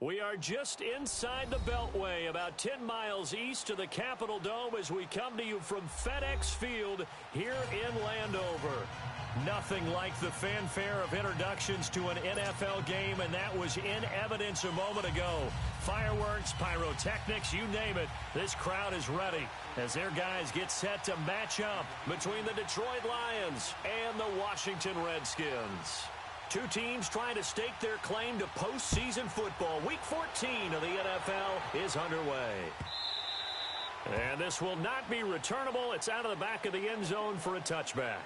We are just inside the Beltway, about 10 miles east of the Capitol Dome as we come to you from FedEx Field here in Landover. Nothing like the fanfare of introductions to an NFL game, and that was in evidence a moment ago. Fireworks, pyrotechnics, you name it, this crowd is ready as their guys get set to match up between the Detroit Lions and the Washington Redskins. Two teams trying to stake their claim to postseason football. Week 14 of the NFL is underway. And this will not be returnable. It's out of the back of the end zone for a touchback.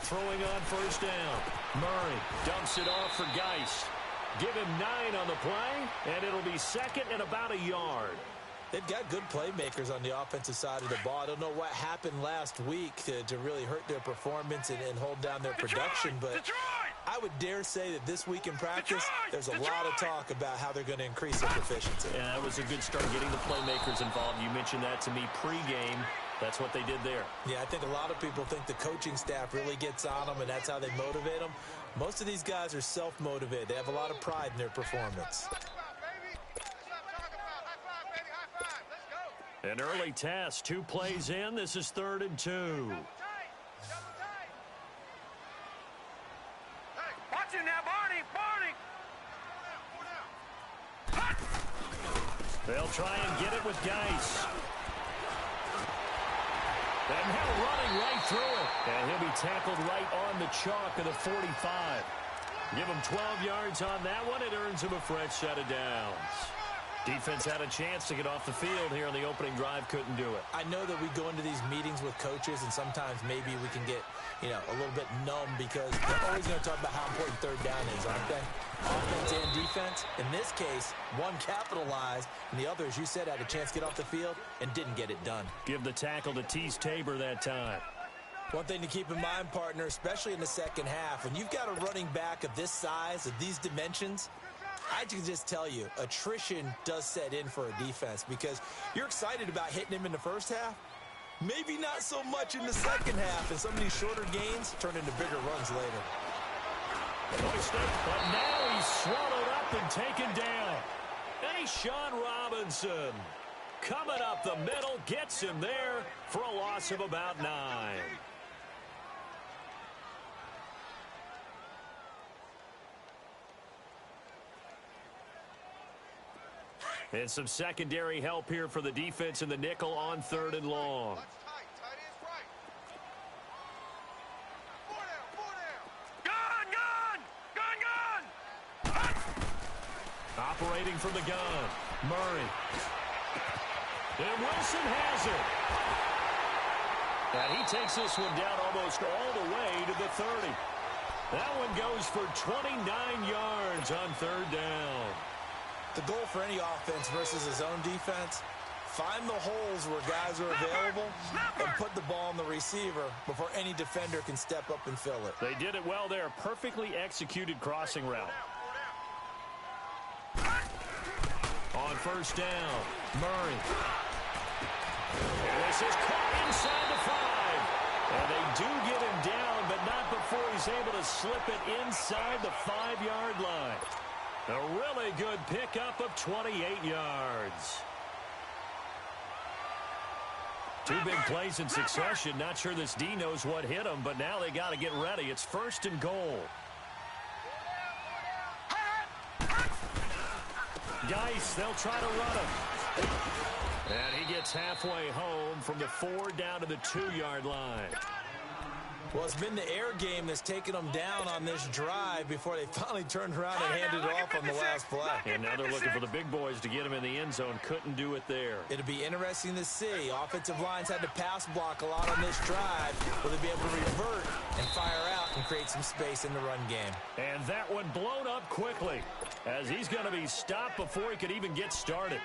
Throwing on first down. Murray dumps it off for Geist. Give him 9 on the play, and it'll be second and about a yard. They've got good playmakers on the offensive side of the ball. I don't know what happened last week to really hurt their performance and hold down their production, but I would dare say that this week in practice, there's a lot of talk about how they're going to increase their efficiency. Yeah, that was a good start getting the playmakers involved. You mentioned that to me pregame. That's what they did there. Yeah, I think a lot of people think the coaching staff really gets on them, and that's how they motivate them. Most of these guys are self-motivated. They have a lot of pride in their performance. An early test, 2 plays in. This is 3rd and 2. Watch him now, Barney! They'll try and get it with Geist. And now running right through it. And he'll be tackled right on the chalk of the 45. Give him 12 yards on that one. It earns him a fresh set of downs. Defense had a chance to get off the field here on the opening drive. Couldn't do it. I know that we go into these meetings with coaches, and sometimes maybe we can get, a little bit numb because they're always going to talk about how important third down is, aren't they? Offense and defense. In this case, one capitalized, and the other, as you said, had a chance to get off the field and didn't get it done. Give the tackle to Tease Tabor that time. One thing to keep in mind, partner, especially in the second half, when you've got a running back of this size, of these dimensions, I can just tell you, attrition does set in for a defense because you're excited about hitting him in the first half. Maybe not so much in the second half, and some of these shorter gains turn into bigger runs later. But now he's swallowed up and taken down. Hey, Sean Robinson coming up the middle, gets him there for a loss of about 9. And some secondary help here for the defense in the nickel on 3rd and long. Operating from the gun, Murray. And Wilson has it. And he takes this one down almost all the way to the 30. That one goes for 29 yards on 3rd down. The goal for any offense versus his own defense, find the holes where guys are available and put the ball on the receiver before any defender can step up and fill it. They did it well there. Perfectly executed crossing route. On first down, Murray. And this is caught inside the 5. And they do get him down, but not before he's able to slip it inside the 5-yard line. A really good pickup of 28 yards. 2 big plays in succession. Not sure this D knows what hit him, but now they got to get ready. It's 1st and goal. Geist, they'll try to run him. And he gets halfway home from the 4 down to the 2-yard line. Well, it's been the air game that's taken them down on this drive before they finally turned around and handed it off on the last play. And now they're looking for the big boys to get him in the end zone. Couldn't do it there. It'll be interesting to see. Offensive lines had to pass block a lot on this drive. Will they be able to revert and fire out and create some space in the run game? And that one blown up quickly as he's going to be stopped before he could even get started.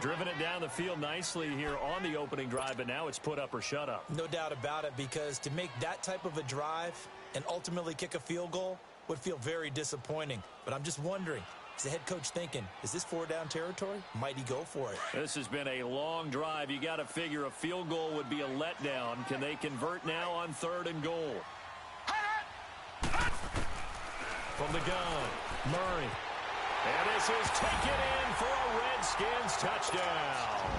Driven it down the field nicely here on the opening drive, but now it's put up or shut up. No doubt about it, because to make that type of a drive and ultimately kick a field goal would feel very disappointing. But I'm just wondering, is the head coach thinking, is this 4-down territory? Might he go for it? This has been a long drive. You got to figure a field goal would be a letdown. Can they convert now on 3rd and goal? From the gun, Murray. And this is taken in for a Redskins touchdown.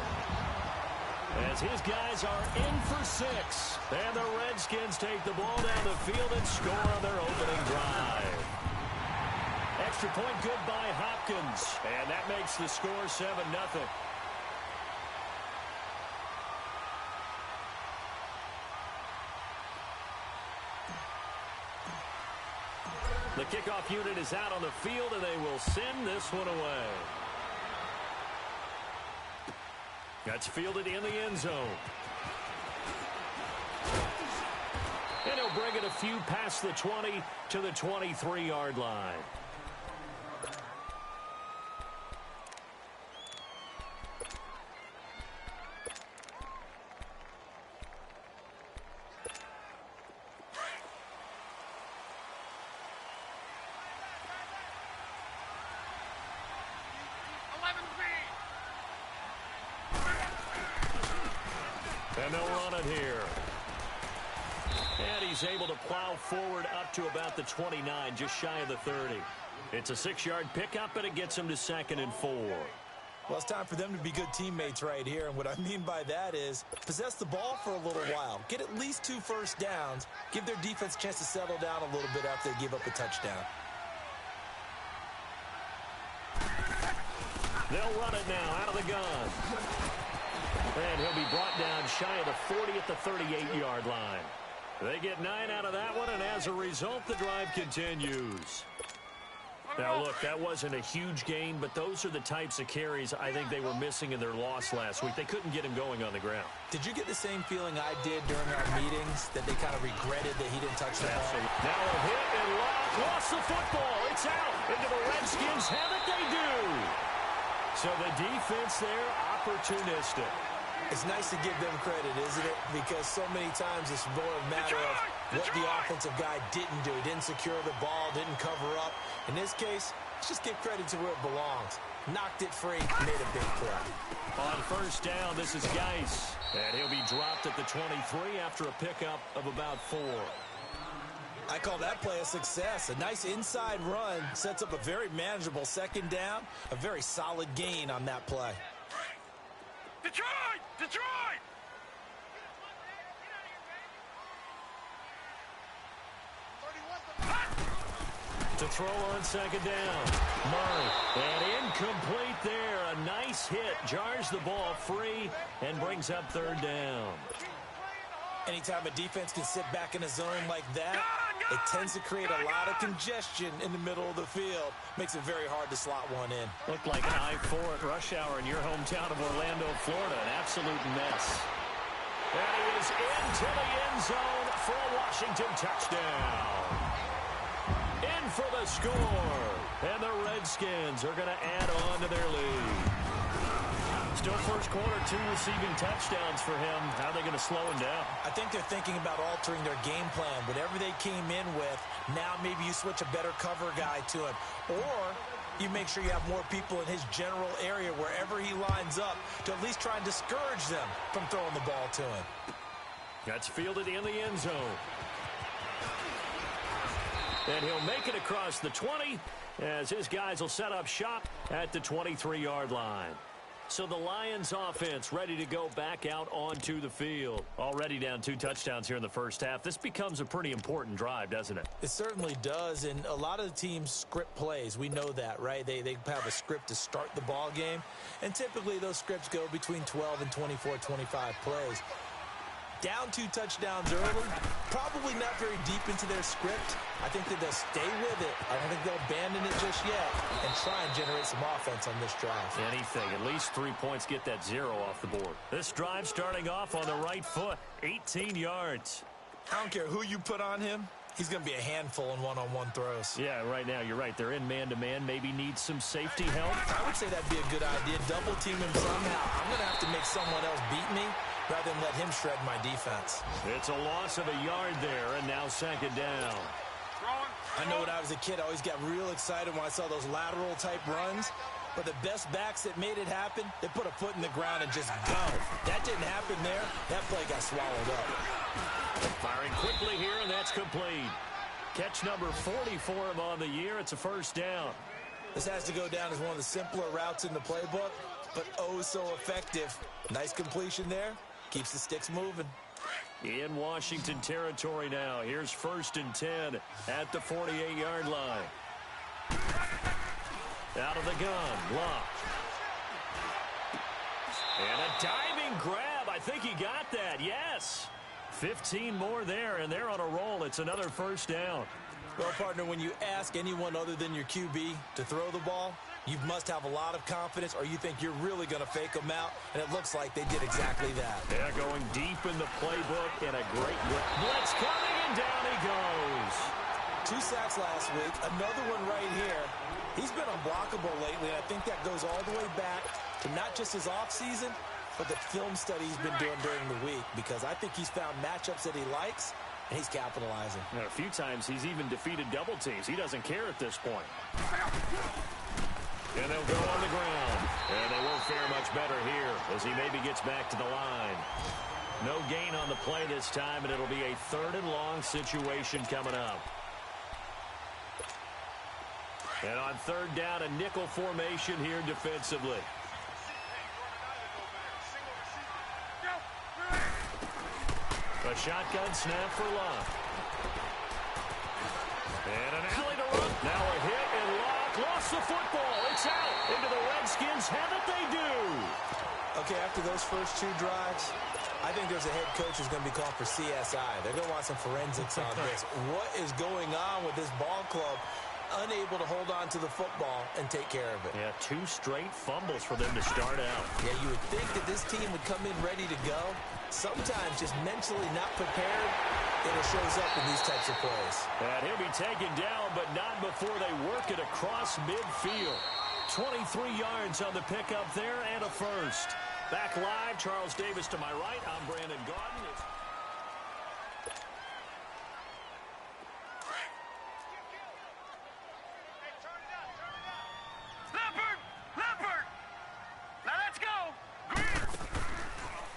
As his guys are in for 6. And the Redskins take the ball down the field and score on their opening drive. Extra point good by Hopkins. And that makes the score 7-0. The kickoff unit is out on the field, and they will send this one away. That's fielded in the end zone. And he'll bring it a few past the 20 to the 23-yard line. And they'll run it here. And he's able to plow forward up to about the 29, just shy of the 30. It's a 6-yard pickup, and it gets him to 2nd and 4. Well, it's time for them to be good teammates right here. And what I mean by that is possess the ball for a little while. Get at least 2 first downs. Give their defense a chance to settle down a little bit after they give up a touchdown. They'll run it now out of the gun. And he'll be brought down shy of the 40 at the 38-yard line. They get 9 out of that one, and as a result, the drive continues. Now, look, that wasn't a huge gain, but those are the types of carries I think they were missing in their loss last week. They couldn't get him going on the ground. Did you get the same feeling I did during our meetings, that they kind of regretted that he didn't touch the ball? Now a hit and lost the football. It's out into the Redskins. Have it, they do. So the defense there, opportunistic. It's nice to give them credit, isn't it? Because so many times it's more a matter of what the offensive guy didn't do. He didn't secure the ball, didn't cover up. In this case, let's just give credit to where it belongs. Knocked it free, made a big play. On first down, this is Geis. And he'll be dropped at the 23 after a pickup of about 4. I call that play a success. A nice inside run sets up a very manageable 2nd down. A very solid gain on that play. Detroit! Detroit! To throw on 2nd down. Murray. And incomplete there. A nice hit. Jars the ball free and brings up 3rd down. Anytime a defense can sit back in a zone like that, it tends to create a lot of congestion in the middle of the field. Makes it very hard to slot one in. Looked like an I-4 at rush hour in your hometown of Orlando, Florida. An absolute mess. And he is into the end zone for a Washington touchdown. In for the score. And the Redskins are going to add on to their lead. Still first quarter, 2 receiving touchdowns for him. How are they going to slow him down? I think they're thinking about altering their game plan. Whatever they came in with, now maybe you switch a better cover guy to him. Or you make sure you have more people in his general area wherever he lines up to at least try and discourage them from throwing the ball to him. That's fielded in the end zone. And he'll make it across the 20 as his guys will set up shop at the 23-yard line. So the Lions offense ready to go back out onto the field. Already down 2 touchdowns here in the first half. This becomes a pretty important drive, doesn't it? It certainly does, and a lot of the teams script plays. We know that, right? They have a script to start the ball game, and typically those scripts go between 12 and 24, 25 plays. Down 2 touchdowns early, probably not very deep into their script. I think that they'll stay with it. I don't think they'll abandon it just yet and try and generate some offense on this drive. Anything. At least 3 points, get that 0 off the board. This drive starting off on the right foot, 18 yards. I don't care who you put on him. He's going to be a handful in one-on-one throws. Yeah, right now, you're right. They're in man-to-man. Maybe need some safety help. I would say that'd be a good idea. Double team him somehow. I'm going to have to make someone else beat me rather than let him shred my defense. It's a loss of a yard there, and now second down. I know when I was a kid, I always got real excited when I saw those lateral-type runs. But the best backs that made it happen, they put a foot in the ground and just go. That didn't happen there. That play got swallowed up. Firing quickly here, and that's complete. Catch number 40 for him on the year. It's a first down. This has to go down as one of the simpler routes in the playbook, but oh so effective. Nice completion there. Keeps the sticks moving. In Washington territory now. Here's 1st and 10 at the 48-yard line. Out of the gun. Lock. And a diving grab. I think he got that. Yes. 15 more there, and they're on a roll. It's another first down. Well, partner, when you ask anyone other than your QB to throw the ball, you must have a lot of confidence or you think you're really going to fake them out, and it looks like they did exactly that. Yeah, going deep in the playbook and a great blitz coming, and down he goes. 2 sacks last week, another one right here. He's been unblockable lately, and I think that goes all the way back to not just his offseason, but the film study he's been doing during the week, because I think he's found matchups that he likes, and he's capitalizing. And a few times he's even defeated double teams. He doesn't care at this point. And they'll go on the ground. And they won't fare much better here as he maybe gets back to the line. No gain on the play this time, and it'll be a 3rd and long situation coming up. And on 3rd down, a nickel formation here defensively. A shotgun snap for Locke. And an alley to run. Now a hit, and Locke lost the football. It's out. Into the Redskins. Have it they do. Okay, after those first 2 drives, I think there's a head coach who's going to be called for CSI. They're going to want some forensics on this. What is going on with this ball club? Unable to hold on to the football and take care of it. Yeah, 2 straight fumbles for them to start out. Yeah, you would think that this team would come in ready to go. Sometimes just mentally not prepared, and it shows up in these types of plays. And he'll be taken down, but not before they work it across midfield. 23 yards on the pickup there, and a first. Back live, Charles Davis to my right. I'm Brandon Gaudin.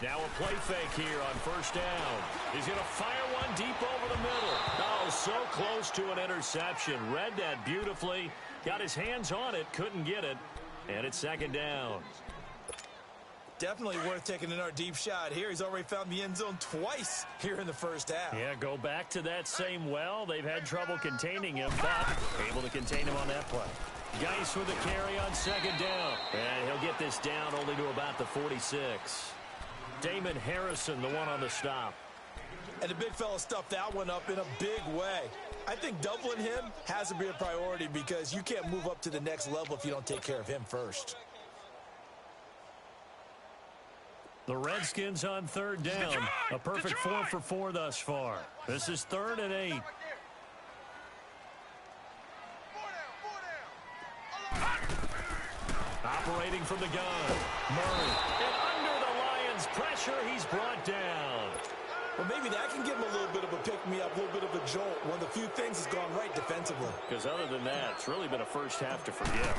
Now a play fake here on 1st down. He's going to fire one deep over the middle. Oh, so close to an interception. Read that beautifully. Got his hands on it. Couldn't get it. And it's 2nd down. Definitely worth taking another deep shot here. He's already found the end zone twice here in the 1st half. Yeah, go back to that same well. They've had trouble containing him, but able to contain him on that play. Geis with the carry on 2nd down. And he'll get this down only to about the 46. Damon Harrison, the one on the stop. And the big fella stuffed that one up in a big way. I think doubling him has to be a priority because you can't move up to the next level if you don't take care of him first. The Redskins on 3rd down. A perfect 4 for 4 thus far. This is 3rd and 8. Operating from the gun. Murray. And under the Lions' pressure, he's brought down. Well, maybe that can give him a little bit of a pick-me-up, a little bit of a jolt. One of the few things has gone right defensively. Because other than that, it's really been a first half to forgive.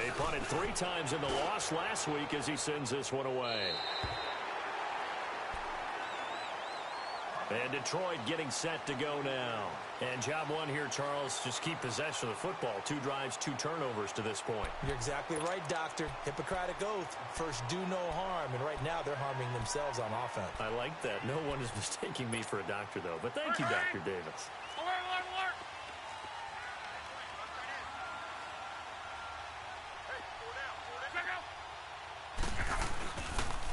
They punted 3 times in the loss last week as he sends this one away. And Detroit getting set to go now. And job 1 here, Charles, just keep possession of the football. 2 drives, 2 turnovers to this point. You're exactly right, Doctor. Hippocratic oath. First, do no harm. And right now, they're harming themselves on offense. I like that. No one is mistaking me for a doctor, though. But thank you, Dr. Davis.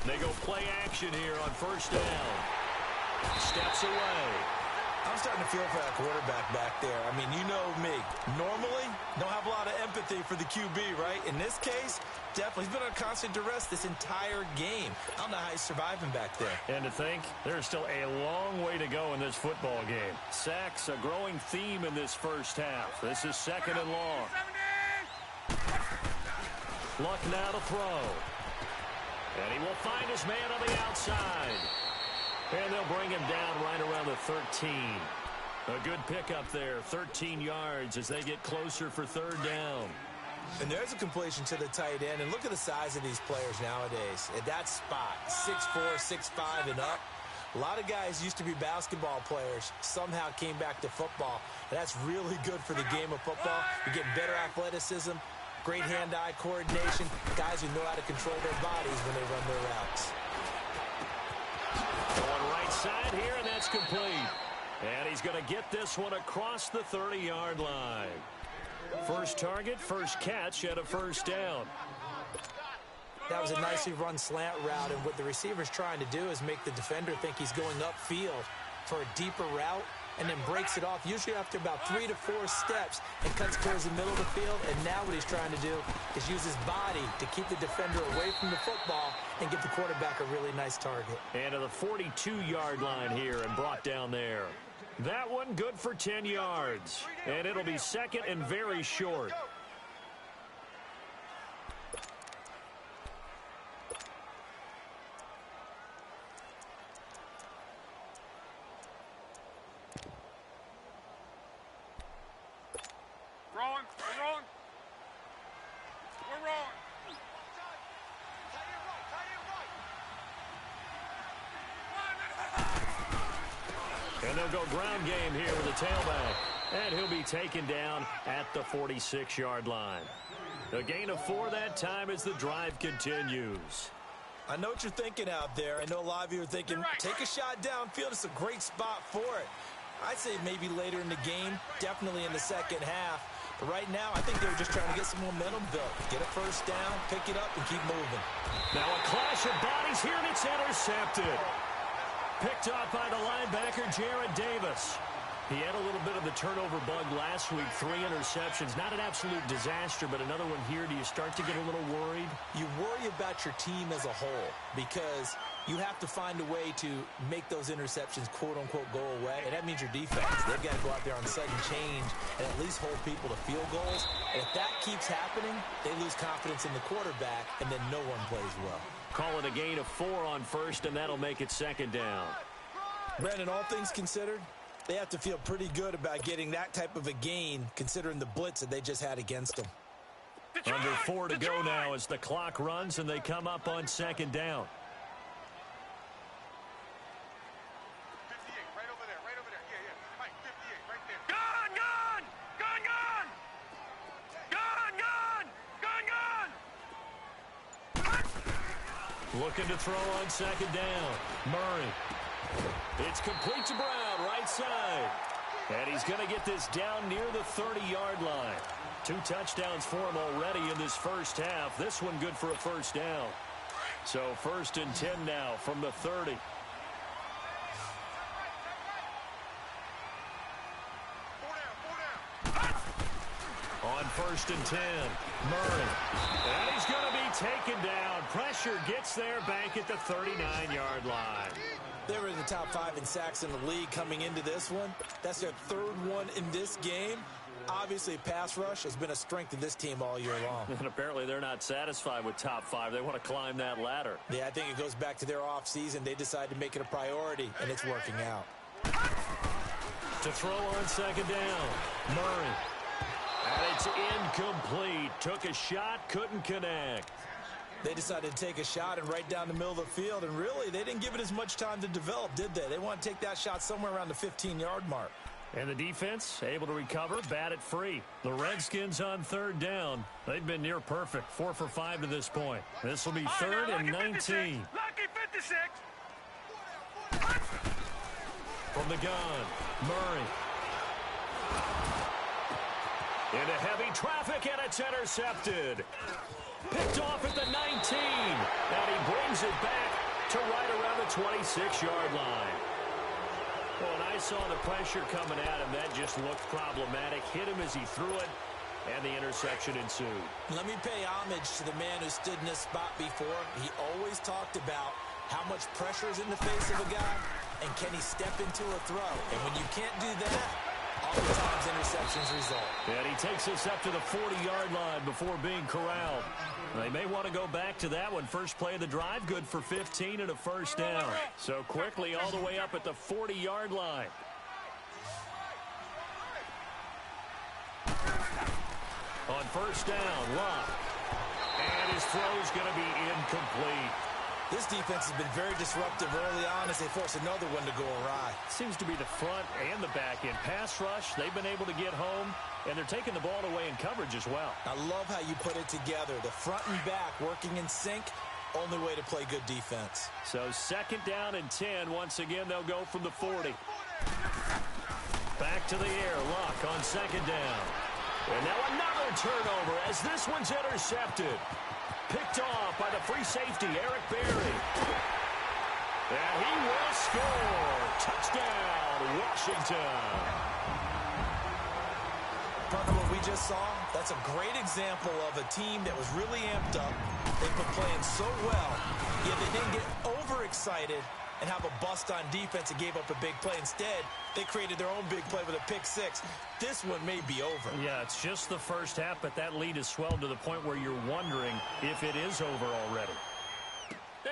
They go play action here on 1st down. Steps away. I'm starting to feel for that quarterback back there. I mean, you know me. Normally, don't have a lot of empathy for the QB, right? In this case, definitely. He's been under constant duress this entire game. I don't know how he's surviving back there. And to think, there's still a long way to go in this football game. Sacks, a growing theme in this first half. This is second and long. Luck now to throw. And he will find his man on the outside. And they'll bring him down right around the 13. A good pickup there, 13 yards as they get closer for third down. And there's a completion to the tight end. And look at the size of these players nowadays. At that spot, 6'4", 6'5", and up. A lot of guys used to be basketball players, somehow came back to football. And that's really good for the game of football. You're getting better athleticism, great hand-eye coordination, guys who know how to control their bodies when they run their routes. Going right side here, and that's complete. And he's going to get this one across the 30-yard line. First target, first catch, and a first down. That was a nicely run slant route, and what the receiver's trying to do is make the defender think he's going upfield for a deeper route, and then breaks it off, usually after about 3 to 4 steps, and cuts towards the middle of the field. And now what he's trying to do is use his body to keep the defender away from the football and get the quarterback a really nice target. And to the 42-yard line here and brought down there. That one good for 10 yards. And it'll be second and very short. Wrong. We're wrong. We're wrong. And they'll go ground game here with the tailback. And he'll be taken down at the 46-yard line. A gain of 4 that time as the drive continues. I know what you're thinking out there. I know a lot of you are thinking, take a shot downfield. It's a great spot for it. I'd say maybe later in the game, definitely in the second half. But right now, I think they were just trying to get some momentum built. Get a first down, pick it up, and keep moving. Now a clash of bodies here, and it's intercepted. Picked off by the linebacker, Jared Davis. He had a little bit of the turnover bug last week, 3 interceptions. Not an absolute disaster, but another one here. Do you start to get a little worried? You worry about your team as a whole because you have to find a way to make those interceptions, quote-unquote, go away. And that means your defense. They've got to go out there on sudden change and at least hold people to field goals. And if that keeps happening, they lose confidence in the quarterback, and then no one plays well. Call it a gain of 4 on first, and that'll make it second down. Brandon, all things considered, they have to feel pretty good about getting that type of a gain, considering the blitz that they just had against them. Under 4 to go now as the clock runs, and they come up on second down. 58, right over there, right over there. Yeah. Mike, 58, right there. Gone, gone! Gone, gone! Gone, gone! Gone, gone! Looking to throw on second down. Murray. It's complete to Brown, right side. And he's going to get this down near the 30-yard line. 2 touchdowns for him already in this first half. This one good for a first down. So first and 10 now from the 30. On first and 10, Murray. And he's going to be taken down. Pressure gets there back at the 39-yard line. They were in the top 5 in sacks in the league coming into this one. That's their 3rd one in this game. Obviously, pass rush has been a strength of this team all year long. And apparently they're not satisfied with top 5. They want to climb that ladder. Yeah, I think it goes back to their offseason. They decided to make it a priority, and it's working out. To throw on second down, Murray. And it's incomplete. Took a shot, couldn't connect. They decided to take a shot and right down the middle of the field, and really, they didn't give it as much time to develop, did they? They want to take that shot somewhere around the 15-yard mark. And the defense able to recover, bat it free. The Redskins on third down. They've been near perfect, 4 for 5 to this point. This will be third and 19. Lucky 56. From the gun, Murray. Into heavy traffic, and it's intercepted. Picked off at the 19. And he brings it back to right around the 26-yard line. Well, guys saw the pressure coming at him. That just looked problematic. Hit him as he threw it, and the interception ensued. Let me pay homage to the man who stood in this spot before. He always talked about how much pressure is in the face of a guy, and can he step into a throw. And when you can't do that, oftentimes interceptions result. And he takes us up to the 40-yard line before being corralled. They may want to go back to that one. First play of the drive, good for 15 and a first down. So quickly all the way up at the 40-yard line. On first down, Locke. And his throw's going to be incomplete. This defense has been very disruptive early on as they force another one to go awry. Seems to be the front and the back end. Pass rush, they've been able to get home, and they're taking the ball away in coverage as well. I love how you put it together. The front and back working in sync, only way to play good defense. So second down and 10. Once again, they'll go from the 40. Back to the air. Luck on second down. And now another turnover as this one's intercepted. Picked off by the free safety, Eric Berry. And he will score. Touchdown, Washington. Partner, what we just saw, that's a great example of a team that was really amped up. They've been playing so well, yet they didn't get overexcited and have a bust on defense and gave up a big play. Instead, they created their own big play with a pick six. This one may be over. Yeah, it's just the first half, but that lead has swelled to the point where you're wondering if it is over already.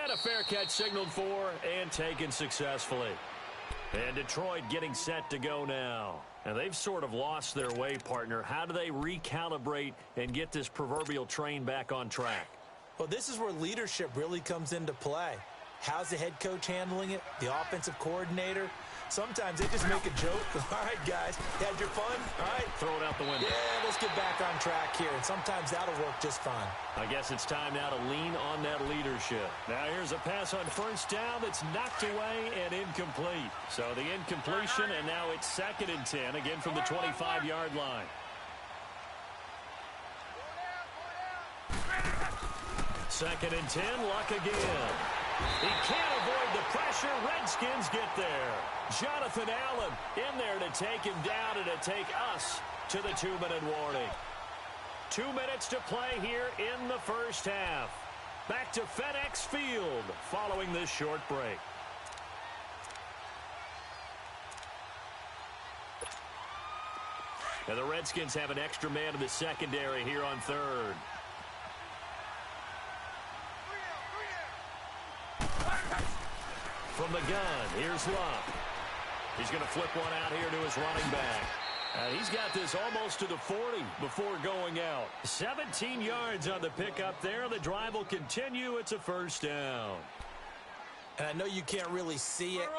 And a fair catch signaled for and taken successfully. And Detroit getting set to go now. And they've sort of lost their way, partner. How do they recalibrate and get this proverbial train back on track? Well, this is where leadership really comes into play. How's the head coach handling it? The offensive coordinator? Sometimes they just make a joke. All right, guys, you had your fun? All right. Throw it out the window. Yeah, let's get back on track here. And sometimes that'll work just fine. I guess it's time now to lean on that leadership. Now here's a pass on first down that's knocked away and incomplete. So the incompletion, and now it's second and 10, again from the 25-yard line. Second and 10, Luck again. He can't avoid the pressure. Redskins get there. Jonathan Allen in there to take him down and to take us to the 2-minute warning. 2 minutes to play here in the first half. Back to FedEx Field following this short break. And the Redskins have an extra man in the secondary here on third. From the gun, here's Love. He's going to flip one out here to his running back. He's got this almost to the 40 before going out. 17 yards on the pickup there. The drive will continue. It's a first down. And I know you can't really see it,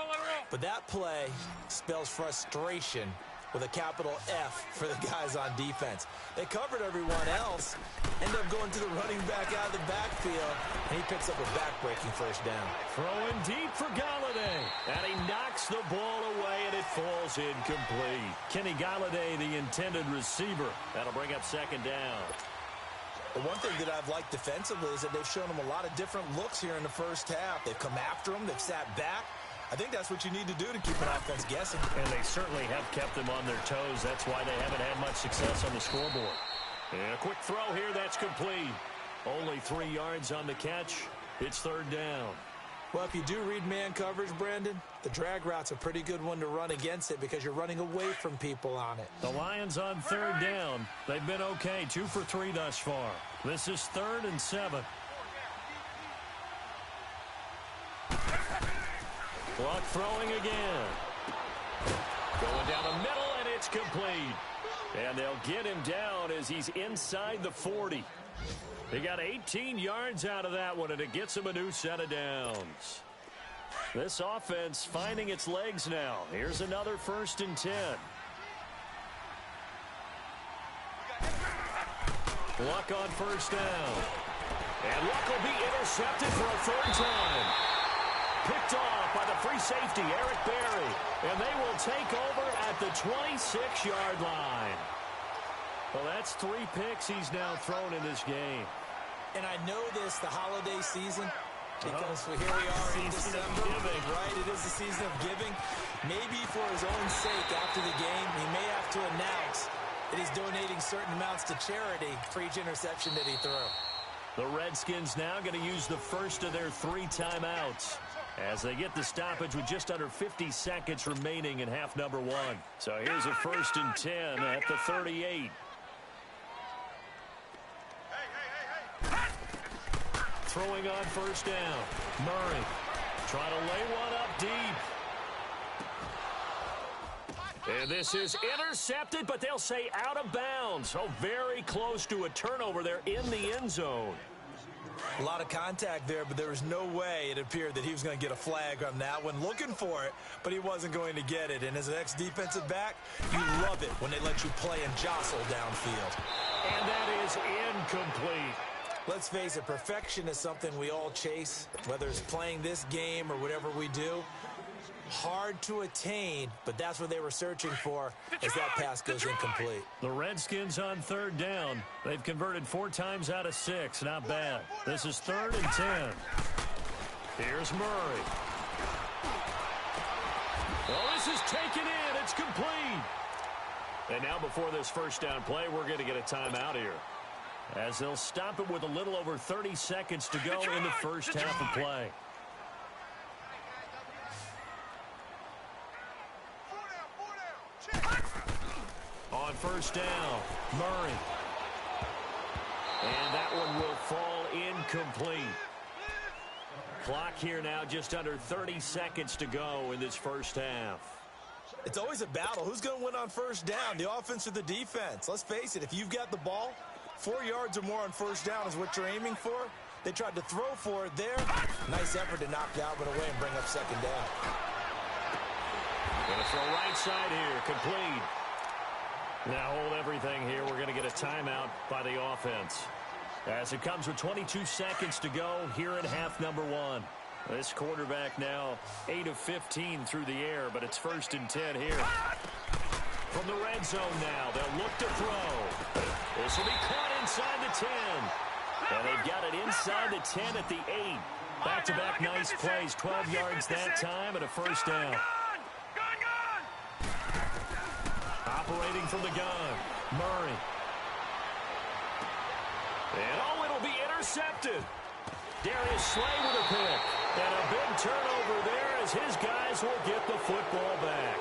but that play spells frustration with a capital F for the guys on defense. They covered everyone else, end up going to the running back out of the backfield, and he picks up a back-breaking first down. Throwing deep for Galladay, and he knocks the ball away, and it falls incomplete. Kenny Galladay, the intended receiver. That'll bring up second down. The one thing that I've liked defensively is that they've shown him a lot of different looks here in the first half. They've come after him. They've sat back. I think that's what you need to do to keep an offense guessing. And they certainly have kept them on their toes. That's why they haven't had much success on the scoreboard. And a quick throw here. That's complete. Only 3 yards on the catch. It's third down. Well, if you do read man coverage, Brandon, the drag route's a pretty good one to run against it because you're running away from people on it. The Lions on third down. They've been okay. 2 for 3 thus far. This is 3rd and 7. Luck throwing again. Going down the middle, and it's complete. And they'll get him down as he's inside the 40. They got 18 yards out of that one, and it gets him a new set of downs. This offense finding its legs now. Here's another 1st and 10. Luck on first down. And Luck will be intercepted for a 3rd time. Picked off by the free safety, Eric Berry. And they will take over at the 26-yard line. Well, that's 3 picks he's now thrown in this game. And I know this, the holiday season, Because here we are in December, right? It is the season of giving. Maybe for his own sake after the game, he may have to announce that he's donating certain amounts to charity for each interception that he threw. The Redskins now going to use the first of their 3 timeouts as they get the stoppage with just under 50 seconds remaining in half number 1. So here's a 1st and 10 at the 38. Throwing on 1st down. Murray trying to lay one up deep. And this is intercepted, but they'll say out of bounds. So very close to a turnover there in the end zone. A lot of contact there, but there was no way it appeared that he was going to get a flag on that one. Looking for it, but he wasn't going to get it. And as an ex-defensive back, you love it when they let you play and jostle downfield. And that is incomplete. Let's face it, perfection is something we all chase, whether it's playing this game or whatever we do. Hard to attain, but that's what they were searching for as that pass goes incomplete. The Redskins on 3rd down. They've converted 4 times out of 6. Not bad. This is 3rd and 10. Here's Murray. Well, this is taken in. It's complete. And now before this 1st down play, we're going to get a timeout here, as they'll stop it with a little over 30 seconds to go in the 1st half of play. On 1st down, Murray. And that one will fall incomplete. Clock here now, just under 30 seconds to go in this 1st half. It's always a battle. Who's going to win on 1st down, the offense or the defense? Let's face it, if you've got the ball, 4 yards or more on 1st down is what you're aiming for. They tried to throw for it there. Nice effort to knock that one away and bring up 2nd down. Going to throw right side here, complete. Now hold everything here. We're going to get a timeout by the offense, as it comes with 22 seconds to go here in half number 1. This quarterback now 8 of 15 through the air, but it's 1st and 10 here. From the red zone now, they'll look to throw. This will be caught inside the 10. And they've got it inside the 10 at the 8. Back-to-back nice plays, 12 yards that time and a 1st down. Operating from the gun, Murray. And oh, it'll be intercepted. Darius Slay with a pick. And a big turnover there as his guys will get the football back.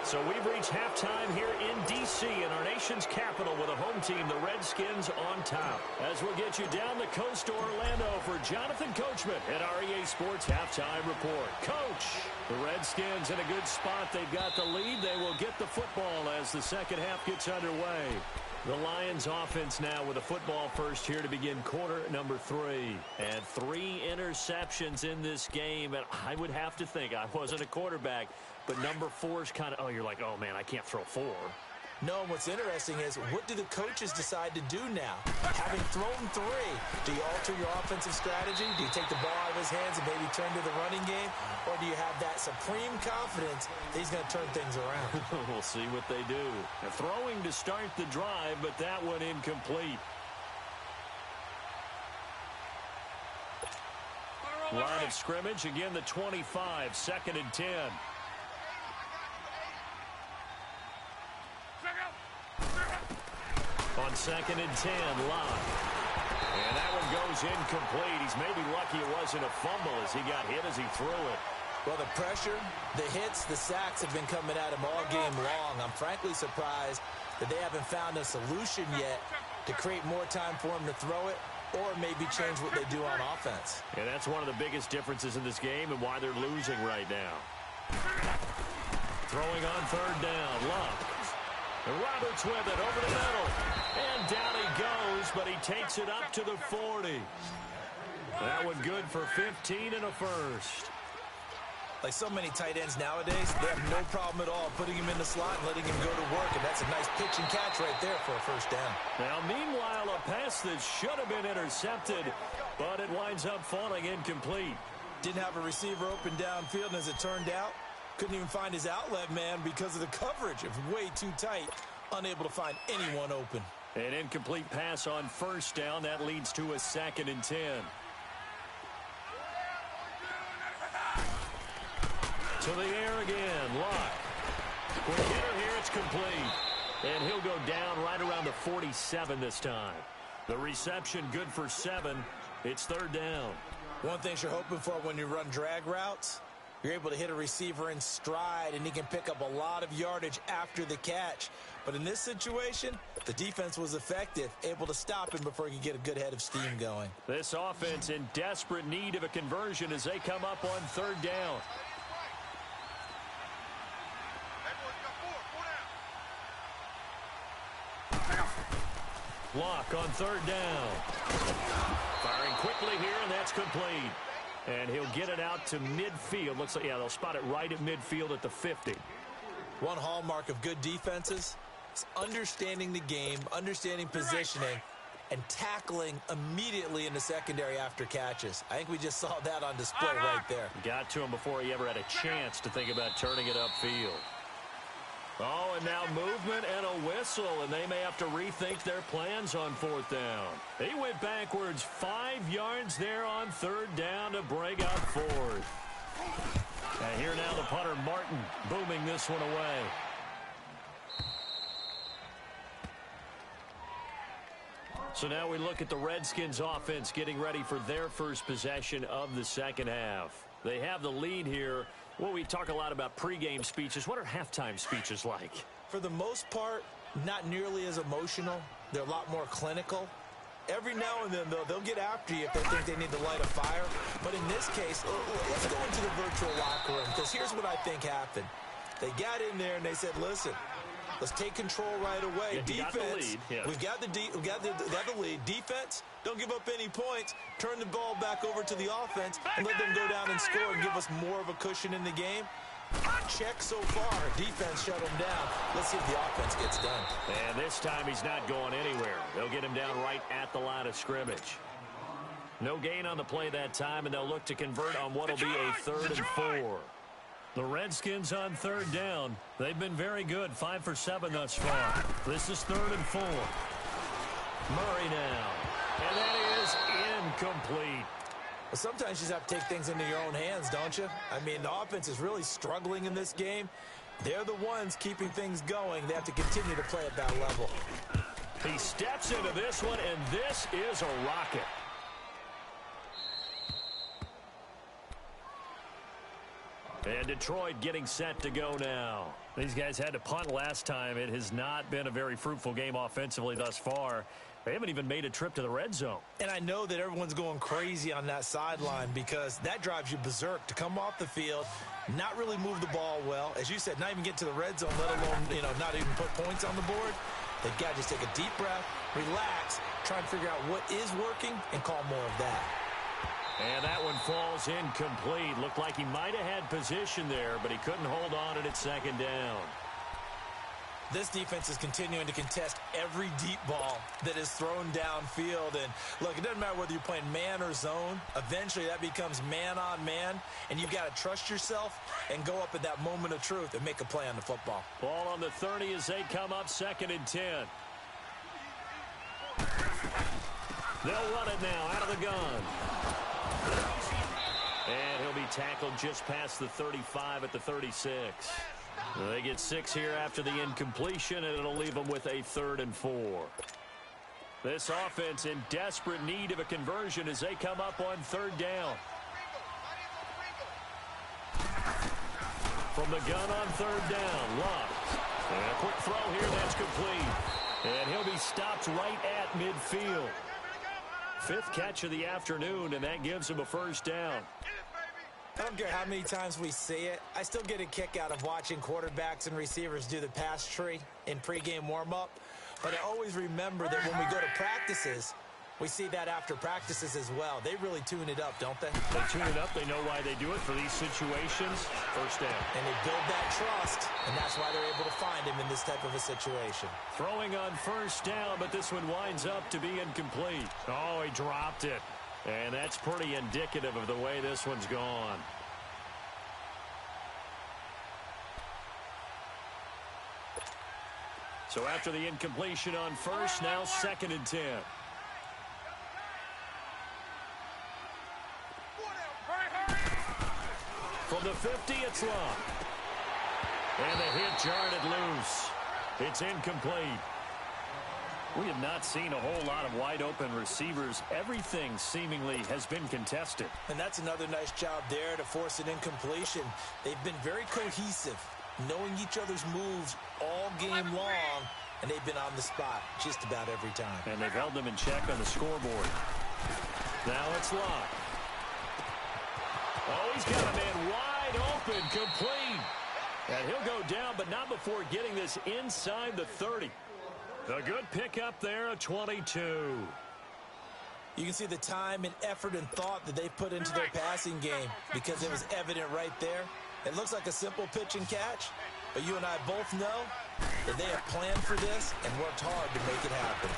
So we've reached halftime here in D.C. in our nation's capital with a home team, the Redskins, on top. As we'll get you down the coast to Orlando for Jonathan Coachman at our EA Sports Halftime Report. Coach, the Redskins in a good spot. They've got the lead. They will get the football as the 2nd half gets underway. The Lions offense now with a football first here to begin quarter number 3. And 3 interceptions in this game. And I would have to think, I wasn't a quarterback, but number 4 is kind of, oh, you're like, oh, man, I can't throw 4. No, and what's interesting is, what do the coaches decide to do now? Having thrown 3, do you alter your offensive strategy? Do you take the ball out of his hands and maybe turn to the running game? Or do you have that supreme confidence that he's going to turn things around? We'll see what they do. They're throwing to start the drive, but that one incomplete. Line of scrimmage, again the 25, 2nd and 10. On 2nd and 10, Locke. And that one goes incomplete. He's maybe lucky it wasn't a fumble as he got hit as he threw it. Well, the pressure, the hits, the sacks have been coming at him all game long. I'm frankly surprised that they haven't found a solution yet to create more time for him to throw it or maybe change what they do on offense. And that's one of the biggest differences in this game and why they're losing right now. Throwing on 3rd down, Locke. And Roberts with it over the middle. And down he goes, but he takes it up to the 40. That one good for 15 and a 1st. Like so many tight ends nowadays, they have no problem at all putting him in the slot and letting him go to work. And that's a nice pitch and catch right there for a 1st down. Now, meanwhile, a pass that should have been intercepted, but it winds up falling incomplete. Didn't have a receiver open downfield, and as it turned out, couldn't even find his outlet man because of the coverage. It was way too tight, unable to find anyone open. An incomplete pass on 1st down. That leads to a 2nd and 10. To the air again. Luck. Quick hitter here. It's complete. And he'll go down right around the 47 this time. The reception good for 7. It's third down. One thing you're hoping for when you run drag routes, you're able to hit a receiver in stride, and he can pick up a lot of yardage after the catch. But in this situation, the defense was effective, able to stop him before he could get a good head of steam going. This offense in desperate need of a conversion as they come up on third down. Lock on third down. Firing quickly here, and that's complete. And he'll get it out to midfield. Looks like, yeah, they'll spot it right at midfield at the 50. One hallmark of good defenses is understanding the game, understanding positioning, and tackling immediately in the secondary after catches. I think we just saw that on display right there. Got to him before he ever had a chance to think about turning it upfield. Oh, and now movement and a whistle, and they may have to rethink their plans on fourth down. He went backwards 5 yards there on third down to break up fourth. And here now the punter, Martin, booming this one away. So now we look at the Redskins offense getting ready for their first possession of the second half. They have the lead here. Well, we talk a lot about pregame speeches. What are halftime speeches like? For the most part, not nearly as emotional. They're a lot more clinical. Every now and then, though, they'll get after you if they think they need to light a fire. But in this case, let's go into the virtual locker room, because here's what I think happened. They got in there and they said, listen, let's take control right away. Yeah, defense, we've got the lead. Defense, don't give up any points. Turn the ball back over to the offense and let them go down and score and give us more of a cushion in the game. Check so far. Defense shut him down. Let's see if the offense gets done. And this time he's not going anywhere. They'll get him down right at the line of scrimmage. No gain on the play that time, and they'll look to convert on what will be a 3rd and 4. The Redskins on third down. They've been very good, 5 for 7 thus far. This is 3rd and 4. Murray now. And that is incomplete. Well, sometimes you just have to take things into your own hands, don't you? I mean, the offense is really struggling in this game. They're the ones keeping things going. They have to continue to play at that level. He steps into this one, and this is a rocket. And Detroit getting set to go now. These guys had to punt last time. It has not been a very fruitful game offensively thus far. They haven't even made a trip to the red zone. And I know that everyone's going crazy on that sideline because that drives you berserk to come off the field, not really move the ball well. As you said, not even get to the red zone, let alone, not even put points on the board. They've got to just take a deep breath, relax, try and figure out what is working, and call more of that. And that one falls incomplete. Looked like he might have had position there, but he couldn't hold on at second down. This defense is continuing to contest every deep ball that is thrown downfield. And, look, it doesn't matter whether you're playing man or zone. Eventually, that becomes man-on-man, and you've got to trust yourself and go up at that moment of truth and make a play on the football. Ball on the 30 as they come up 2nd and 10. They'll run it now out of the gun. And he'll be tackled just past the 35 at the 36. They get 6 here after the incompletion, and it'll leave them with a 3rd and 4. This offense in desperate need of a conversion as they come up on 3rd down. From the gun on 3rd down, Luck. And a quick throw here, that's complete. And he'll be stopped right at midfield. 5th catch of the afternoon, and that gives him a 1st down. I don't care how many times we see it. I still get a kick out of watching quarterbacks and receivers do the pass tree in pregame warm-up. But I always remember that when we go to practices, we see that after practices as well. They really tune it up, don't they? They tune it up. They know why they do it for these situations. 1st down. And they build that trust, and that's why they're able to find him in this type of a situation. Throwing on 1st down, but this one winds up to be incomplete. Oh, he dropped it. And that's pretty indicative of the way this one's gone. So after the incompletion on 1st, now 2nd and 10. From the 50, it's locked. And the hit jarred it loose. It's incomplete. We have not seen a whole lot of wide-open receivers. Everything seemingly has been contested. And that's another nice job there to force an incompletion. They've been very cohesive, knowing each other's moves all game long, and they've been on the spot just about every time. And they've held them in check on the scoreboard. Now it's locked. Oh, he's got a man wide open, complete. And he'll go down, but not before getting this inside the 30. A good pickup there, a 22. You can see the time and effort and thought that they put into their passing game because it was evident right there. It looks like a simple pitch and catch, but you and I both know that they have planned for this and worked hard to make it happen.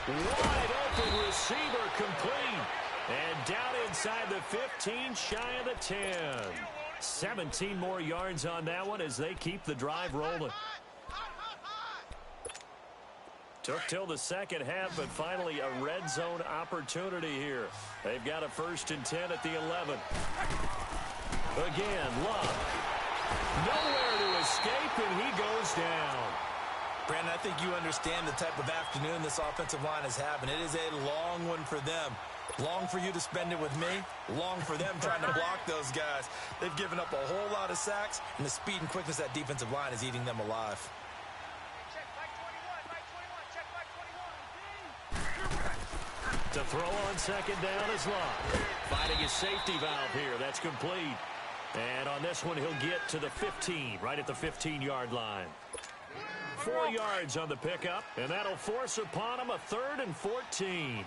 Wide open receiver, complete. And down inside the 15, shy of the 10. 17 more yards on that one as they keep the drive rolling. Took till the second half, but finally a red zone opportunity here. They've got a 1st and 10 at the 11. Again, Love. Nowhere to escape, and he goes down. Brandon, I think you understand the type of afternoon this offensive line is having. It is a long one for them. Long for you to spend it with me. Long for them trying to block those guys. They've given up a whole lot of sacks, and the speed and quickness of that defensive line is eating them alive. To throw on second down is Love. Finding his safety valve here. That's complete. And on this one, he'll get to the 15, right at the 15-yard line. 4 yards on the pickup, and that'll force upon him a 3rd and 14.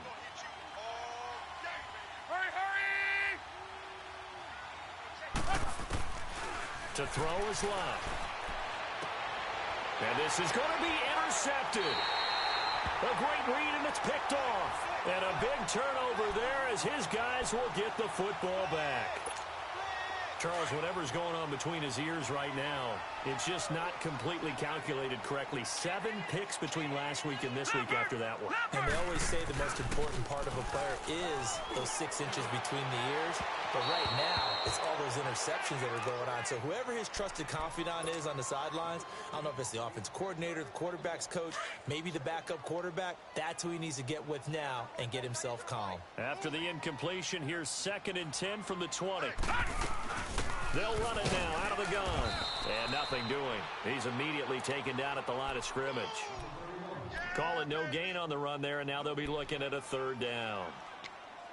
To throw is Love. And this is going to be intercepted. A great read, and it's picked off. And a big turnover there as his guys will get the football back. Charles, whatever's going on between his ears right now, it's just not completely calculated correctly. 7 picks between last week and this week after that one. And they always say the most important part of a player is those 6 inches between the ears. But right now, it's all those interceptions that are going on. So whoever his trusted confidant is on the sidelines, I don't know if it's the offense coordinator, the quarterback's coach, maybe the backup quarterback, that's who he needs to get with now and get himself calm. After the incompletion, here's 2nd and 10 from the 20. They'll run it now out of the gun. And nothing doing. He's immediately taken down at the line of scrimmage. Call it no gain on the run there, and now they'll be looking at a 3rd down.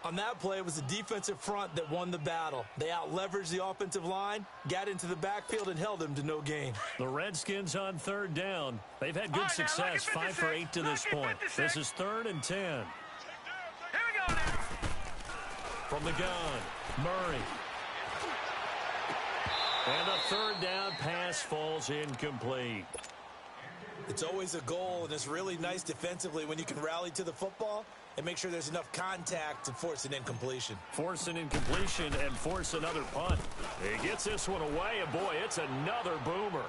On that play, it was the defensive front that won the battle. They out-leveraged the offensive line, got into the backfield, and held them to no gain. The Redskins on 3rd down. They've had good success, 5 for 8 to this point. This is 3rd and 10. Here we go now. From the gun, Murray. And the 3rd down pass falls incomplete. It's always a goal, and it's really nice defensively when you can rally to the football and make sure there's enough contact to force an incompletion. Force an incompletion and force another punt. He gets this one away, and boy, it's another boomer.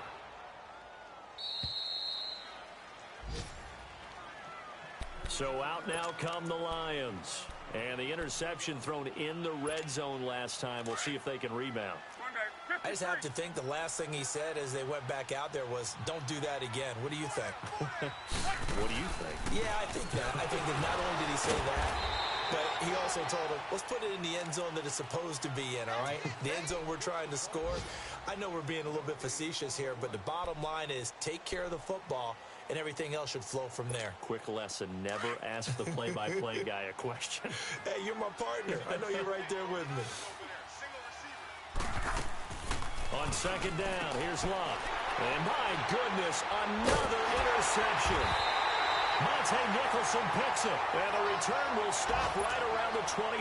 So out now come the Lions. And the interception thrown in the red zone last time. We'll see if they can rebound. I just have to think the last thing he said as they went back out there was, don't do that again. What do you think? What do you think? Yeah, I think that. I think that not only did he say that, but he also told him, let's put it in the end zone that it's supposed to be in, all right? The end zone we're trying to score. I know we're being a little bit facetious here, but the bottom line is take care of the football, and everything else should flow from there. Quick lesson, never ask the play-by-play guy a question. Hey, you're my partner. I know you're right there with me. On 2nd down, here's Love. And my goodness, another interception. Monte Nicholson picks it. And the return will stop right around the 25.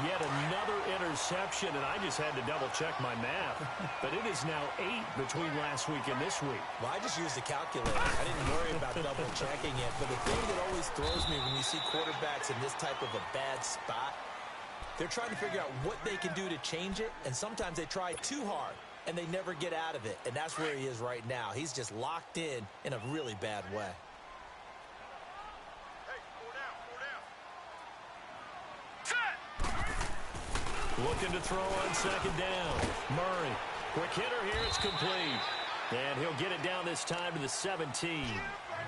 Yet another interception, and I just had to double-check my math. But it is now 8 between last week and this week. Well, I just used a calculator. I didn't worry about double-checking it. But the thing that always throws me when you see quarterbacks in this type of a bad spot, they're trying to figure out what they can do to change it, and sometimes they try too hard, and they never get out of it. And that's where he is right now. He's just locked in a really bad way. Looking to throw on second down. Murray. Quick hitter here. It's complete. And he'll get it down this time to the 17.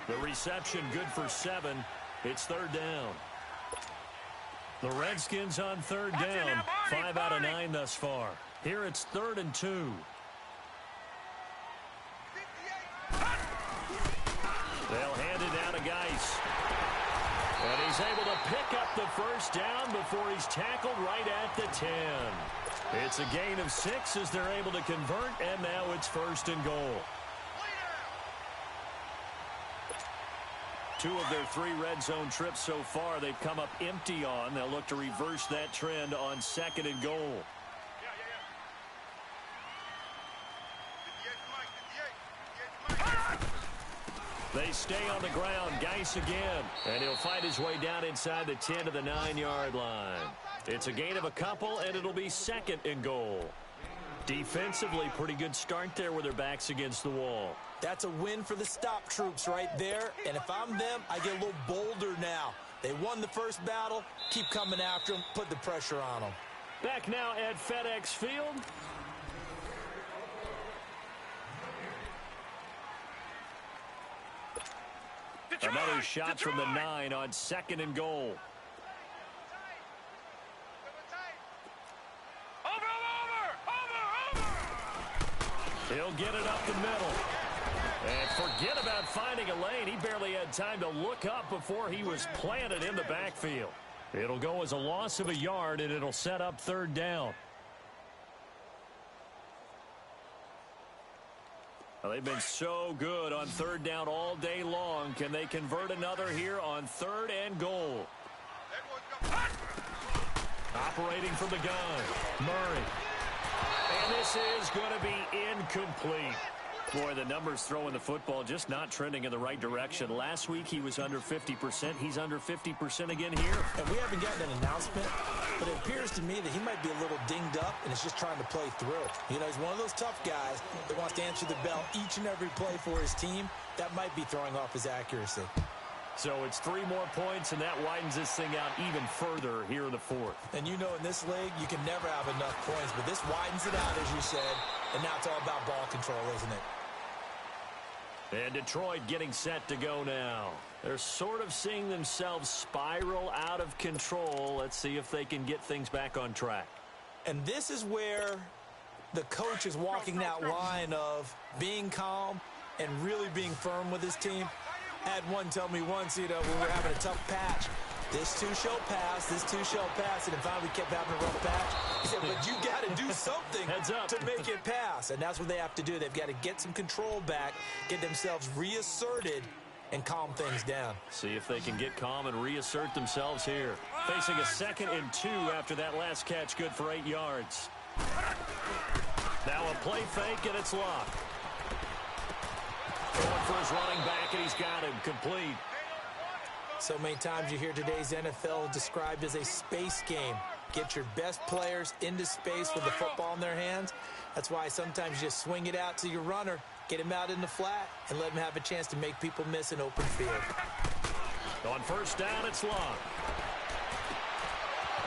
The reception good for 7. It's third down. The Redskins on third down. 5 out of 9 thus far. Here it's 3rd and 2. They'll hand it down to Geis. And he's able to pick up the first down before he's tackled right at the 10. It's a gain of 6 as they're able to convert, and now it's 1st and goal. 2 of their 3 red zone trips so far they've come up empty on. They'll look to reverse that trend on 2nd and goal. They stay on the ground. Geis again. And he'll fight his way down inside the 10 to the 9-yard line. It's a gain of a couple, and it'll be 2nd and goal. Defensively, pretty good start there with their backs against the wall. That's a win for the stop troops right there. And if I'm them, I get a little bolder now. They won the first battle. Keep coming after them. Put the pressure on them. Back now at FedEx Field. Another shot from the 9 on 2nd and goal. He'll get it up the middle. And forget about finding a lane. He barely had time to look up before he was planted in the backfield. It'll go as a loss of a yard, and it'll set up 3rd down. Well, they've been so good on 3rd down all day long. Can they convert another here on 3rd and goal? Operating from the gun, Murray. And this is going to be incomplete. Boy, the numbers throwing the football just not trending in the right direction. Last week he was under 50%. He's under 50% again here. And we haven't gotten an announcement, but it appears to me that he might be a little dinged up and is just trying to play through. You know, he's one of those tough guys that wants to answer the bell each and every play for his team. That might be throwing off his accuracy. So it's 3 more points, and that widens this thing out even further here in the 4th. And you know, in this league, you can never have enough points, but this widens it out, as you said, and now it's all about ball control, isn't it? And Detroit getting set to go now. They're sort of seeing themselves spiral out of control. Let's see if they can get things back on track. And this is where the coach is walking that line of being calm and really being firm with his team. I had one tell me once, you know, when we're having a tough patch, this too shall pass, this too shall pass, and then finally we kept having a rough patch. He said, but you got to do something to make it pass, and that's what they have to do. They've got to get some control back, get themselves reasserted, and calm things down. See if they can get calm and reassert themselves here. Facing a 2nd and 2 after that last catch, good for 8 yards. Now a play fake, and it's locked. Going for his running back, and he's got him complete. So many times you hear today's NFL described as a space game. Get your best players into space with the football in their hands. That's why sometimes you just swing it out to your runner, get him out in the flat, and let him have a chance to make people miss an open field. On 1st down, it's locked.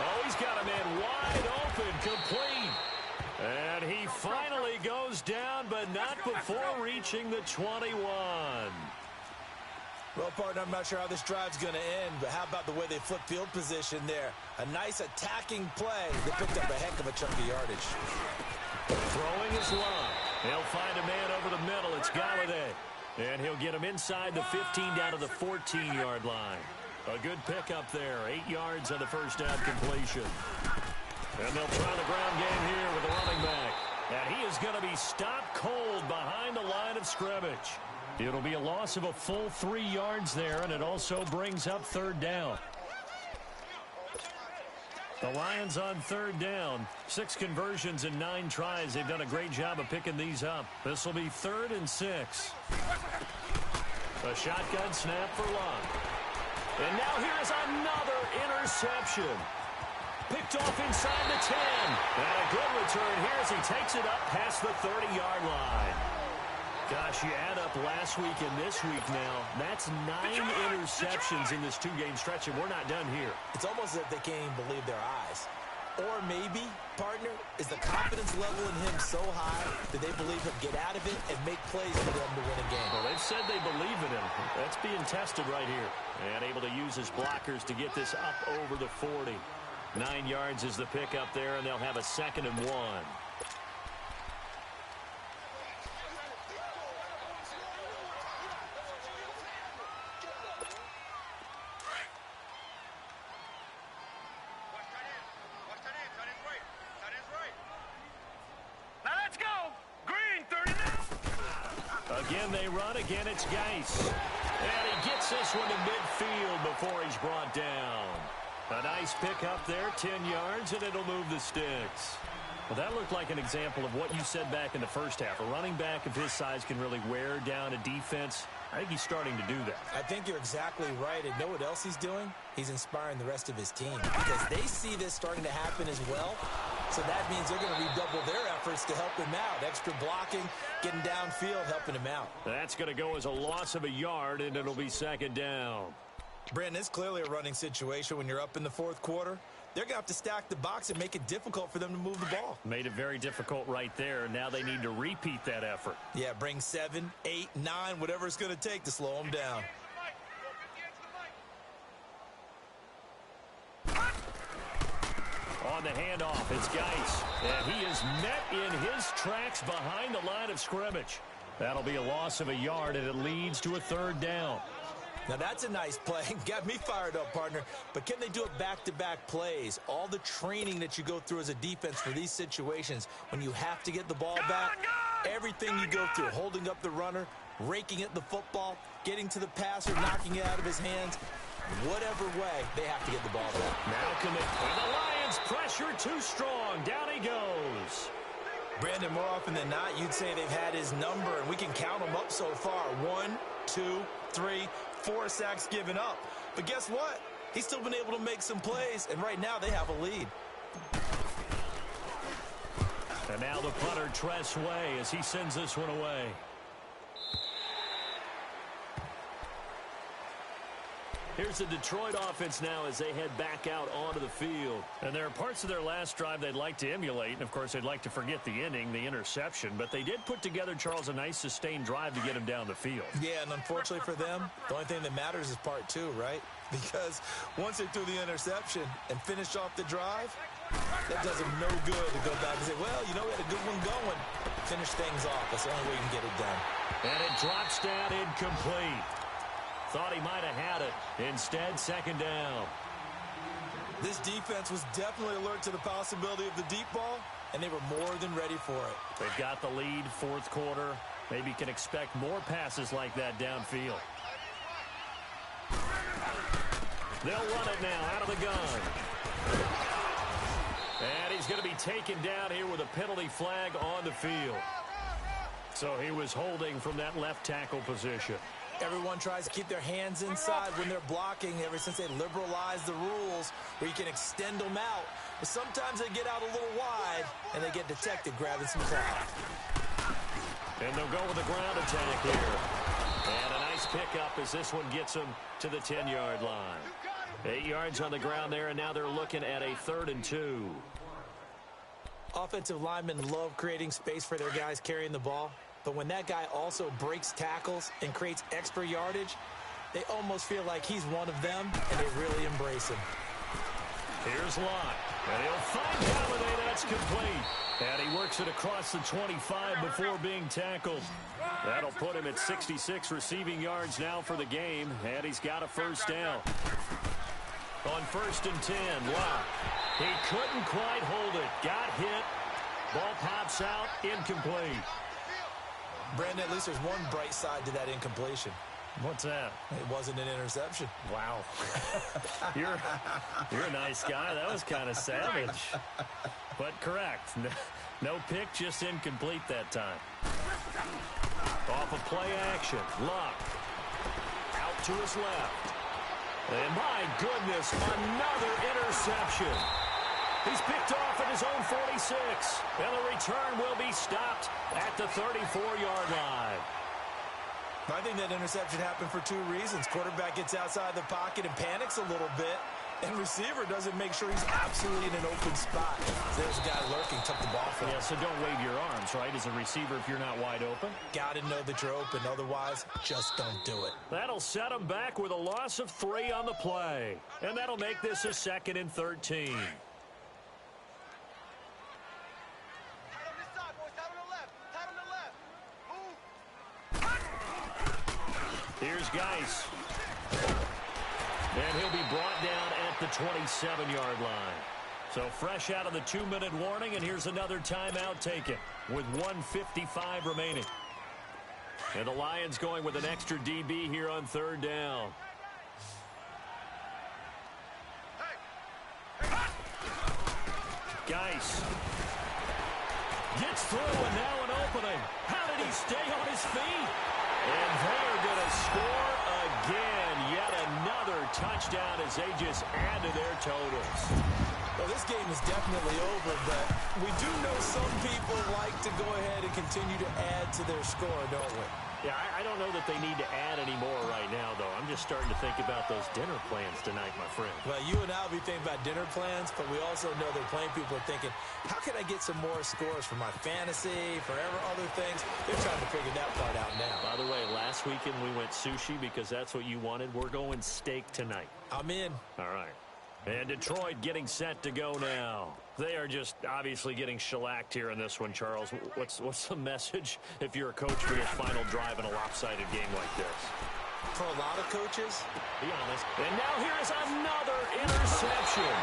Oh, he's got a man wide open, complete. And he finally goes down, but not before reaching the 21. Well, partner, I'm not sure how this drive's going to end, but how about the way they flip field position there? A nice attacking play. They picked up a heck of a chunk of yardage. Throwing is long. He'll find a man over the middle. It's Galladay. And he'll get him inside the 15 down to the 14-yard line. A good pickup there. 8 yards on the 1st down completion. And they'll try the ground game here with the running back. And he is going to be stopped cold behind the line of scrimmage. It'll be a loss of a full 3 yards there, and it also brings up 3rd down. The Lions on 3rd down. 6 conversions and 9 tries. They've done a great job of picking these up. This will be 3rd and 6. A shotgun snap for Locke. And now here's another interception. Picked off inside the 10. And a good return here as he takes it up past the 30-yard line. Gosh, you add up last week and this week now. That's 9 interceptions in this 2-game stretch, and we're not done here. It's almost as if they can't even believe their eyes. Or maybe, partner, is the confidence level in him so high that they believe he'll get out of it and make plays for them to win a game. Well, they've said they believe in him. That's being tested right here. And able to use his blockers to get this up over the 40. 9 yards is the pickup there, and they'll have a 2nd and 1. Again, they run. Again, it's Geis. And he gets this one to midfield before he's brought down. A nice pickup there, 10 yards, and it'll move the sticks. Well, that looked like an example of what you said back in the first half. A running back of his size can really wear down a defense. I think he's starting to do that. I think you're exactly right. And know what else he's doing? He's inspiring the rest of his team because they see this starting to happen as well. So that means they're going to redouble their efforts to help him out. Extra blocking, getting downfield, helping him out. That's going to go as a loss of a yard, and it'll be 2nd down. Brandon, it's clearly a running situation when you're up in the 4th quarter. They're going to have to stack the box and make it difficult for them to move the ball. Made it very difficult right there. Now they need to repeat that effort. Yeah, bring 7, 8, 9, whatever it's going to take to slow them down. On the handoff, it's Geis. And he is met in his tracks behind the line of scrimmage. That'll be a loss of a yard, and it leads to a 3rd down. Now, that's a nice play. Got me fired up, partner. But can they do it back-to-back plays? All the training that you go through as a defense for these situations, when you have to get the ball back, everything you go through, holding up the runner, raking at the football, getting to the passer, knocking it out of his hands, whatever way, they have to get the ball back. Malcolm, and the Lions pressure too strong. Down he goes. Brandon, more often than not, you'd say they've had his number, and we can count them up so far. 1, 2, 3, 4 sacks given up. But guess what? He's still been able to make some plays, and right now they have a lead. And now the punter, Tress Way, as he sends this one away. Here's the Detroit offense now as they head back out onto the field. And there are parts of their last drive they'd like to emulate. And, of course, they'd like to forget the ending, the interception. But they did put together, Charles, a nice sustained drive to get him down the field. Yeah, and unfortunately for them, the only thing that matters is part 2, right? Because once they threw the interception and finished off the drive, that does them no good to go back and say, well, you know, we had a good one going. Finish things off. That's the only way you can get it done. And it drops down incomplete. Thought he might have had it. Instead, 2nd down. This defense was definitely alert to the possibility of the deep ball, and they were more than ready for it. They've got the lead, 4th quarter. Maybe can expect more passes like that downfield. They'll run it now out of the gun. And he's going to be taken down here with a penalty flag on the field. So he was holding from that left tackle position. Everyone tries to keep their hands inside when they're blocking ever since they liberalized the rules where you can extend them out. But sometimes they get out a little wide, and they get detected grabbing some cloth. And they'll go with the ground attack here. And a nice pickup as this one gets them to the 10-yard line. 8 yards on the ground there, and now they're looking at a 3rd and 2. Offensive linemen love creating space for their guys carrying the ball. But when that guy also breaks tackles and creates extra yardage, they almost feel like he's one of them, and they really embrace him. Here's Lott, and he'll find Halliday. That's complete. And he works it across the 25 before being tackled. That'll put him at 66 receiving yards now for the game, and he's got a 1st down. On 1st and 10, Lott. He couldn't quite hold it. Got hit. Ball pops out, incomplete. Brandon, at least there's one bright side to that incompletion. What's that? It wasn't an interception. Wow. You're a nice guy. That was kind of savage. But correct. No pick, just incomplete that time. Off of play action. Lott. Out to his left. And my goodness, another interception. He's picked off at his own 46. And the return will be stopped at the 34-yard line. I think that interception happened for 2 reasons. Quarterback gets outside the pocket and panics a little bit. And receiver doesn't make sure he's absolutely in an open spot. So there's a guy lurking, took the ball from him. Yeah, so don't wave your arms, right, as a receiver if you're not wide open. Got to know that you're open. Otherwise, just don't do it. That'll set him back with a loss of 3 on the play. And that'll make this a 2nd and 13. Here's Geis. And he'll be brought down at the 27-yard line. So fresh out of the 2-minute warning, and here's another timeout taken with 1:55 remaining. And the Lions going with an extra DB here on 3rd down. Geis gets through, and now an opening. How did he stay on his feet? And they're going to score again. Yet another touchdown as they just add to their totals. Well, this game is definitely over, but we do know some people like to go ahead and continue to add to their score, don't we? Yeah, I don't know that they need to add any more right now, though. I'm just starting to think about those dinner plans tonight, my friend. Well, you and I will be thinking about dinner plans, but we also know that plenty of people are thinking, how can I get some more scores for my fantasy, for other things? They're trying to figure that part out now. By the way, last weekend we went sushi because that's what you wanted. We're going steak tonight. I'm in. All right. And Detroit getting set to go now. They are just obviously getting shellacked here in this one, Charles. What's the message if you're a coach for this final drive in a lopsided game like this? For a lot of coaches, be honest. And now here's another interception.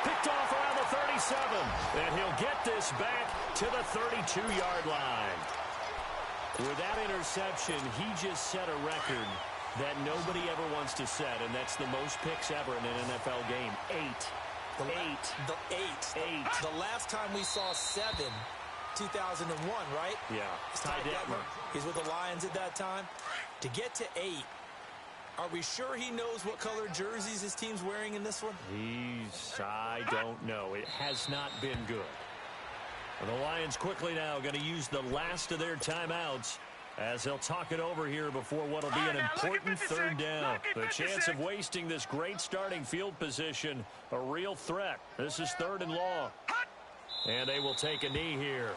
Picked off around the 37. And he'll get this back to the 32-yard line. With that interception, he just set a record that nobody ever wants to set, and that's the most picks ever in an NFL game. 8. The last time we saw 7, 2001, right? Yeah. Ty Detmer. He's with the Lions at that time. To get to 8, are we sure he knows what color jerseys his team's wearing in this one? I don't know. It has not been good. And the Lions quickly now going to use the last of their timeouts as they'll talk it over here before what will be an important 3rd down. The chance of wasting this great starting field position, a real threat. This is 3rd and long. And they will take a knee here.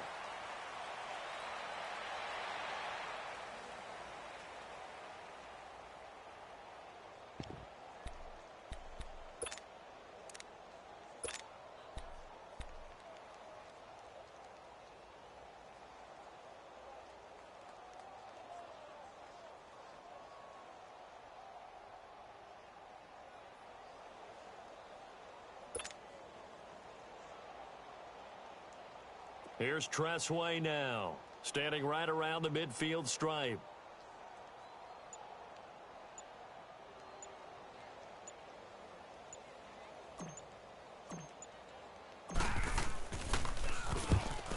Here's Tressway now, standing right around the midfield stripe.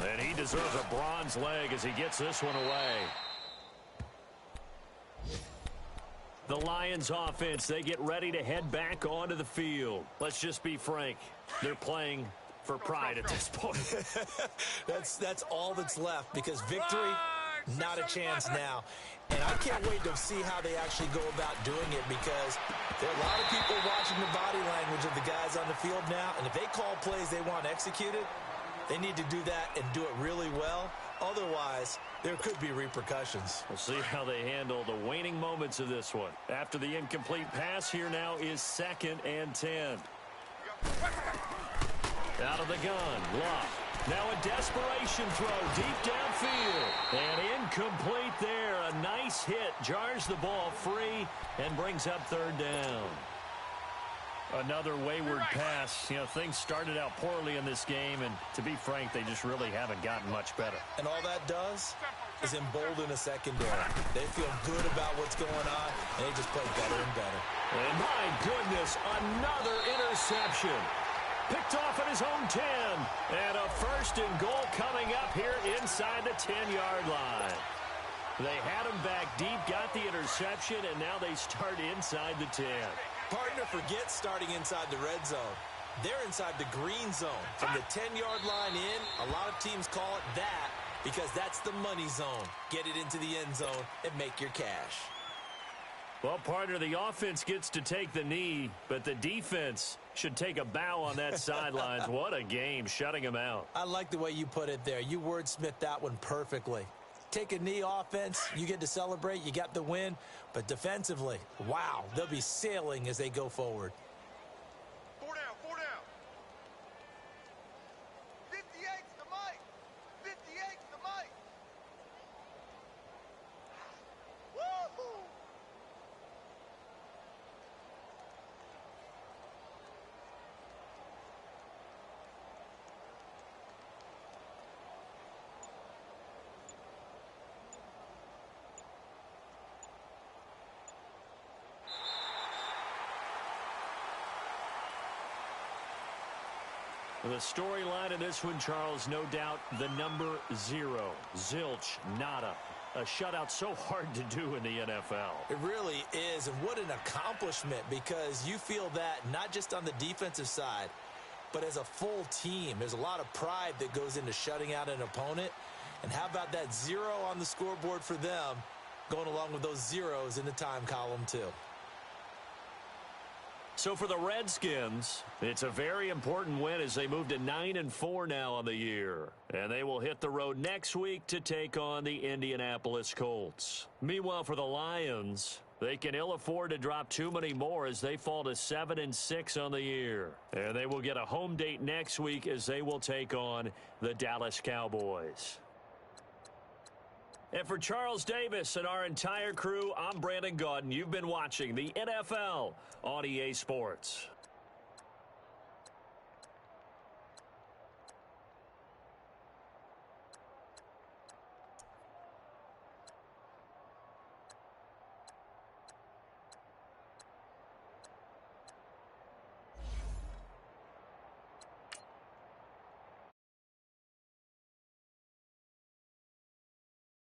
And he deserves a bronze leg as he gets this one away. The Lions offense, they get ready to head back onto the field. Let's just be frank. They're playing for pride at this point. That's all that's left, because victory, not a chance now. And I can't wait to see how they actually go about doing it, because there are a lot of people watching the body language of the guys on the field now, and if they call plays they want executed, they need to do that and do it really well. Otherwise, there could be repercussions. We'll see how they handle the waning moments of this one. After the incomplete pass, here now is 2nd and 10. Out of the gun, Love. Now a desperation throw deep downfield. And incomplete there. A nice hit. Jars the ball free and brings up 3rd down. Another wayward pass. You know, things started out poorly in this game, and to be frank, they just really haven't gotten much better. And all that does is embolden a secondary. They feel good about what's going on, and they just play better and better. And my goodness, another interception. Picked off at his own 10. And a 1st and goal coming up here inside the 10-yard line. They had him back deep, got the interception, and now they start inside the 10. Partner, forget starting inside the red zone. They're inside the green zone. From the 10-yard line in, a lot of teams call it that because that's the money zone. Get it into the end zone and make your cash. Well, partner, the offense gets to take the knee, but the defense should take a bow on that sidelines. What a game, shutting them out. I like the way you put it there. You wordsmithed that one perfectly. Take a knee offense, you get to celebrate, you got the win, but defensively, wow, they'll be sailing as they go forward. 4 down, 4 down. 58's the mic. 58's the mic. Woo-hoo! The storyline in this one, Charles, no doubt the number 0. Zilch, nada. A shutout so hard to do in the NFL. It really is, and what an accomplishment, because you feel that not just on the defensive side, but as a full team. There's a lot of pride that goes into shutting out an opponent. And how about that 0 on the scoreboard for them, going along with those zeros in the time column too. So for the Redskins, it's a very important win as they move to 9-4 now on the year. And they will hit the road next week to take on the Indianapolis Colts. Meanwhile, for the Lions, they can ill afford to drop too many more as they fall to 7-6 on the year. And they will get a home date next week as they will take on the Dallas Cowboys. And for Charles Davis and our entire crew, I'm Brandon Gaudin. You've been watching the NFL on EA Sports.